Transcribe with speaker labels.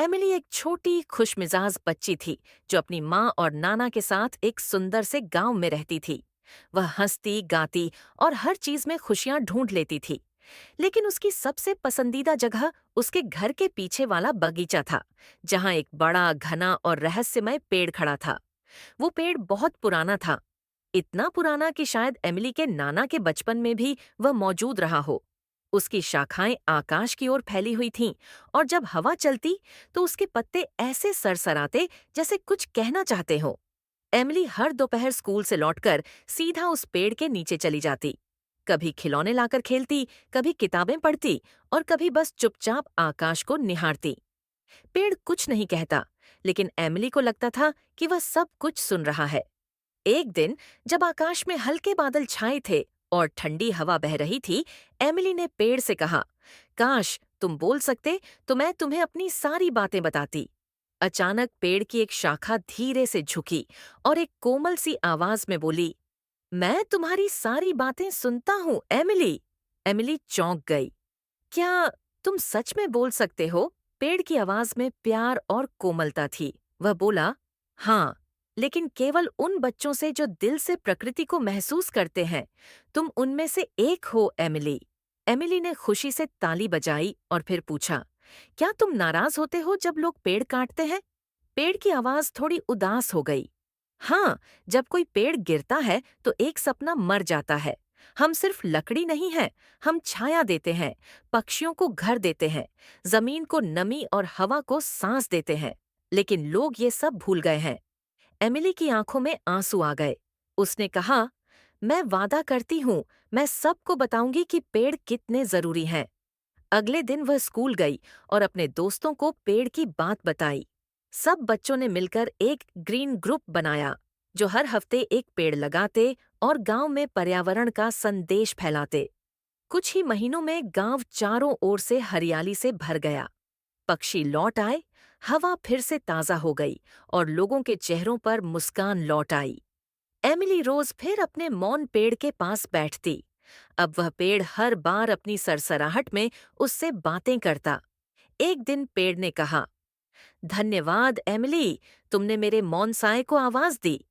Speaker 1: Emily एक छोटी खुशमिजाज बच्ची थी जो अपनी माँ और नाना के साथ एक सुंदर से गांव में रहती थी। वह हंसती गाती और हर चीज में खुशियां ढूंढ लेती थी। लेकिन उसकी सबसे पसंदीदा जगह उसके घर के पीछे वाला बगीचा था, जहां एक बड़ा घना और रहस्यमय पेड़ खड़ा था। वो पेड़ बहुत पुराना था, इतना पुराना कि शायद एमिली के नाना के बचपन में भी वह मौजूद रहा हो। उसकी शाखाएं आकाश की ओर फैली हुई थीं और जब हवा चलती तो उसके पत्ते ऐसे सरसराते जैसे कुछ कहना चाहते हो। एमिली हर दोपहर स्कूल से लौटकर सीधा उस पेड़ के नीचे चली जाती। कभी खिलौने लाकर खेलती, कभी किताबें पढ़ती और कभी बस चुपचाप आकाश को निहारती। पेड़ कुछ नहीं कहता, लेकिन एमिली को लगता था कि वह सब कुछ सुन रहा है। एक दिन जब आकाश में हल्के बादल छाए थे और ठंडी हवा बह रही थी, एमिली ने पेड़ से कहा, काश तुम बोल सकते तो मैं तुम्हें अपनी सारी बातें बताती। अचानक पेड़ की एक शाखा धीरे से झुकी और एक कोमल सी आवाज में बोली, मैं तुम्हारी सारी बातें सुनता हूँ एमिली। एमिली चौंक गई। क्या तुम सच में बोल सकते हो? पेड़ की आवाज में प्यार और कोमलता थी। वह बोला, हाँ, लेकिन केवल उन बच्चों से जो दिल से प्रकृति को महसूस करते हैं। तुम उनमें से एक हो एमिली। एमिली ने खुशी से ताली बजाई और फिर पूछा, क्या तुम नाराज होते हो जब लोग पेड़ काटते हैं? पेड़ की आवाज थोड़ी उदास हो गई। हाँ, जब कोई पेड़ गिरता है तो एक सपना मर जाता है। हम सिर्फ लकड़ी नहीं हैं, हम छाया देते हैं, पक्षियों को घर देते हैं, जमीन को नमी और हवा को सांस देते हैं। लेकिन लोग ये सब भूल गए हैं। एमिली की आंखों में आंसू आ गए। उसने कहा, मैं वादा करती हूँ, मैं सबको बताऊंगी कि पेड़ कितने जरूरी हैं। अगले दिन वह स्कूल गई और अपने दोस्तों को पेड़ की बात बताई। सब बच्चों ने मिलकर एक ग्रीन ग्रुप बनाया, जो हर हफ्ते एक पेड़ लगाते और गांव में पर्यावरण का संदेश फैलाते। कुछ ही महीनों में गांव चारों ओर से हरियाली से भर गया। पक्षी लौट आए, हवा फिर से ताजा हो गई और लोगों के चेहरों पर मुस्कान लौट आई। एमिली रोज फिर अपने मौन पेड़ के पास बैठती। अब वह पेड़ हर बार अपनी सरसराहट में उससे बातें करता। एक दिन पेड़ ने कहा, धन्यवाद एमिली, तुमने मेरे मौन साए को आवाज दी।